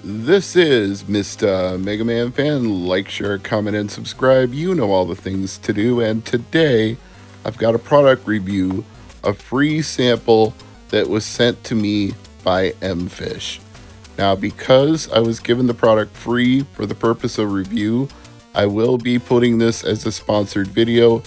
This is Mr. Mega Man Fan. Like, share, comment, and subscribe. You know all the things to do. And today, I've got a product review, a free sample that was sent to me by Mfish. Now, because I was given the product free for the purpose of review, I will be putting this as a sponsored video.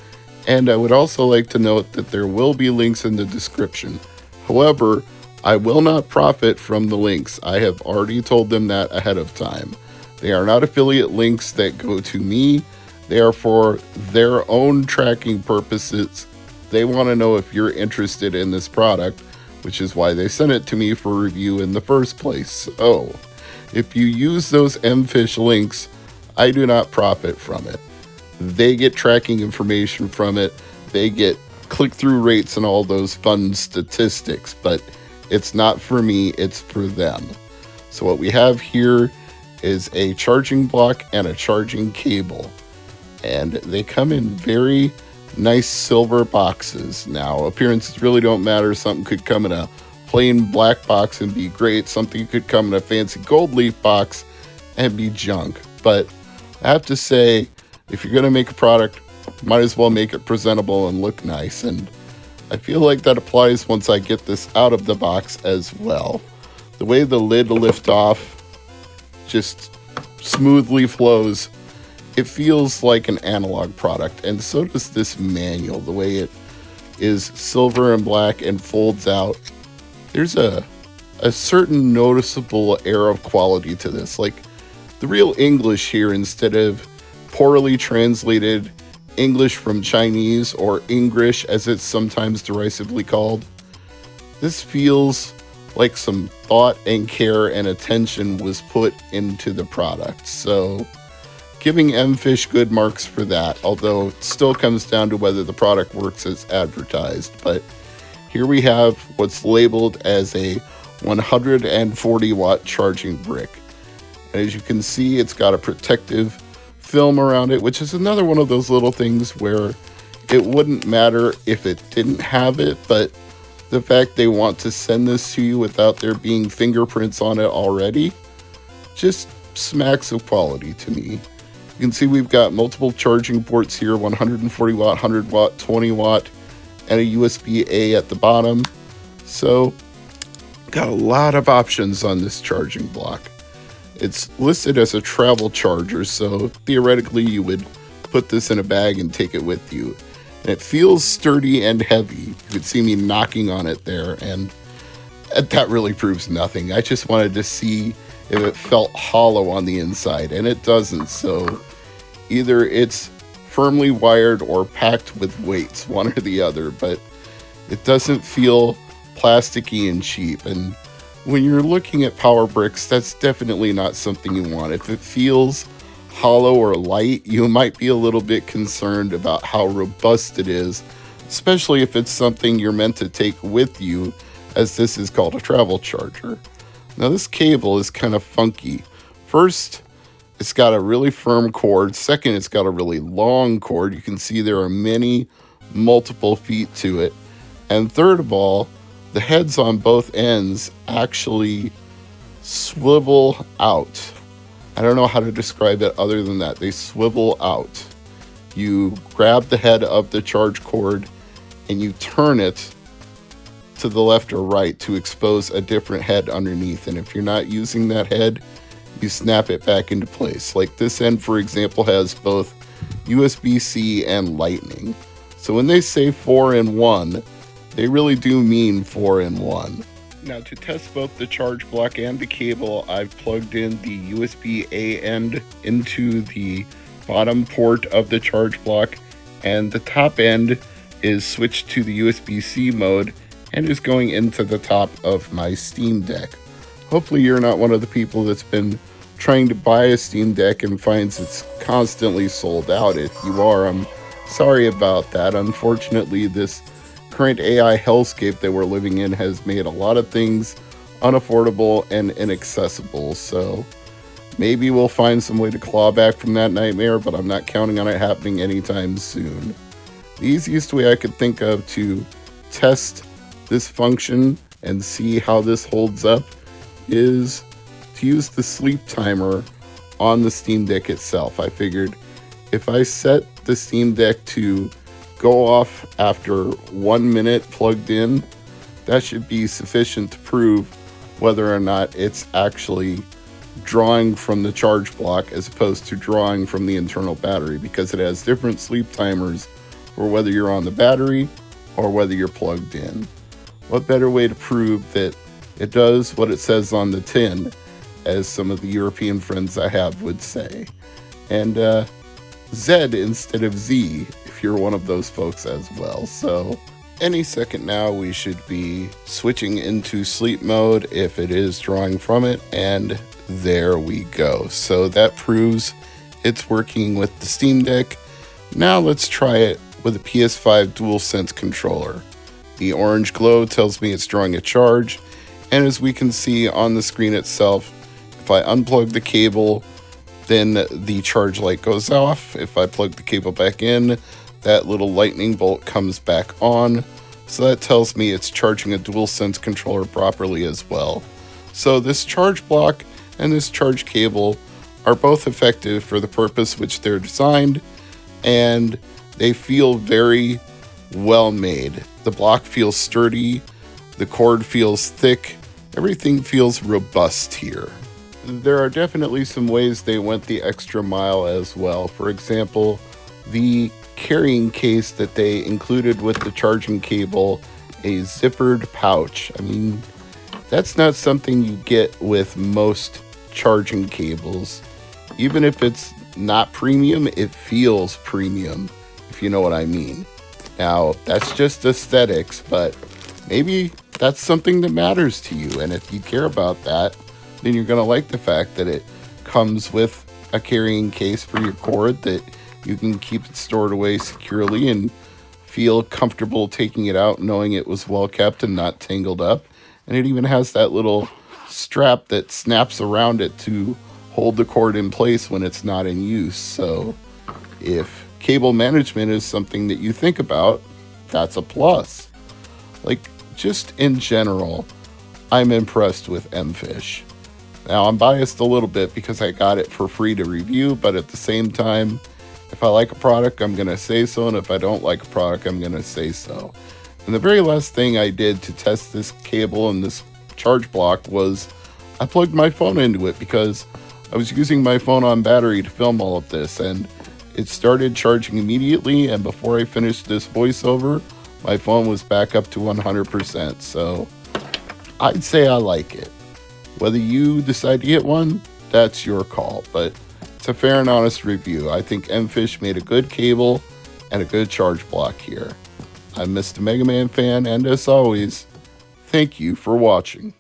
And I would also like to note that there will be links in the description. However, I will not profit from the links. I have already told them that ahead of time. They are not affiliate links that go to me. They are for their own tracking purposes. They want to know if you're interested in this product, which is why they sent it to me for review in the first place. So, if you use those Mfish links, I do not profit from it. They get tracking information from it. They get click-through rates and all those fun statistics, but it's not for me, it's for them. So what we have here is a charging block and a charging cable. And they come in very nice silver boxes. Now, appearances really don't matter. Something could come in a plain black box and be great. Something could come in a fancy gold leaf box and be junk. But I have to say, if you're going to make a product, might as well make it presentable and look nice. And I feel like that applies once I get this out of the box as well. The way the lid lifts off just smoothly flows. It feels like an analog product, and so does this manual. The way it is silver and black and folds out. There's a certain noticeable air of quality to this. Like the real English here, instead of poorly translated English from Chinese, or English as it's sometimes derisively called. This feels like some thought and care and attention was put into the product. So giving Mfish good marks for that, although it still comes down to whether the product works as advertised. But here we have what's labeled as a 140 watt charging brick. And as you can see, it's got a protective film around it, which is another one of those little things where it wouldn't matter if it didn't have it, but the fact they want to send this to you without there being fingerprints on it already just smacks of quality to me. You can see we've got multiple charging ports here, 140 watt, 100 watt, 20 watt, and a USB-A at the bottom. So got a lot of options on this charging block. It's listed as a travel charger, so theoretically you would put this in a bag and take it with you. And it feels sturdy and heavy. You could see me knocking on it there, and that really proves nothing. I just wanted to see if it felt hollow on the inside, and it doesn't. So either it's firmly wired or packed with weights, one or the other, but it doesn't feel plasticky and cheap. And when you're looking at power bricks, that's definitely not something you want. If it feels hollow or light, you might be a little bit concerned about how robust it is, especially if it's something you're meant to take with you, as this is called a travel charger. Now, this cable is kind of funky. First, it's got a really firm cord. Second, it's got a really long cord. You can see there are multiple feet to it. And third of all, the heads on both ends actually swivel out. I don't know how to describe it other than that. They swivel out. You grab the head of the charge cord and you turn it to the left or right to expose a different head underneath. And if you're not using that head, you snap it back into place. Like this end, for example, has both USB-C and Lightning. So when they say 4-in-1, they really do mean 4-in-1. Now, to test both the charge block and the cable, I've plugged in the USB-A end into the bottom port of the charge block, and the top end is switched to the USB-C mode and is going into the top of my Steam Deck. Hopefully you're not one of the people that's been trying to buy a Steam Deck and finds it's constantly sold out. If you are, I'm sorry about that. Unfortunately, this current AI hellscape that we're living in has made a lot of things unaffordable and inaccessible, so maybe we'll find some way to claw back from that nightmare, but I'm not counting on it happening anytime soon. The easiest way I could think of to test this function and see how this holds up is to use the sleep timer on the Steam Deck itself. I figured if I set the Steam Deck to go off after 1 minute plugged in, that should be sufficient to prove whether or not it's actually drawing from the charge block as opposed to drawing from the internal battery, because it has different sleep timers for whether you're on the battery or whether you're plugged in. What better way to prove that it does what it says on the tin, as some of the European friends I have would say. And Z instead of Z, if you're one of those folks as well. So any second now we should be switching into sleep mode if it is drawing from it, and there we go. So that proves it's working with the Steam Deck. Now let's try it with a PS5 DualSense controller. The orange glow tells me it's drawing a charge, and as we can see on the screen itself, if I unplug the cable, then the charge light goes off. If I plug the cable back in, that little lightning bolt comes back on. So that tells me it's charging a DualSense controller properly as well. So this charge block and this charge cable are both effective for the purpose which they're designed, and they feel very well made. The block feels sturdy, the cord feels thick, everything feels robust here. There are definitely some ways they went the extra mile as well. For example, the carrying case that they included with the charging cable, a zippered pouch. I mean, that's not something you get with most charging cables. Even if it's not premium, it feels premium, if you know what I mean. Now, that's just aesthetics, but maybe that's something that matters to you. And if you care about that, then you're going to like the fact that it comes with a carrying case for your cord that you can keep it stored away securely and feel comfortable taking it out knowing it was well kept and not tangled up. And it even has that little strap that snaps around it to hold the cord in place when it's not in use. So if cable management is something that you think about, that's a plus. Like, just in general, I'm impressed with Mfish. Now, I'm biased a little bit because I got it for free to review, but at the same time, if I like a product, I'm going to say so, and if I don't like a product, I'm going to say so. And the very last thing I did to test this cable and this charge block was I plugged my phone into it because I was using my phone on battery to film all of this, and it started charging immediately, and before I finished this voiceover, my phone was back up to 100%, so I'd say I like it. Whether you decide to get one, that's your call, but it's a fair and honest review. I think Mfish made a good cable and a good charge block here. I'm Mr. Mega Man Fan, and as always, thank you for watching.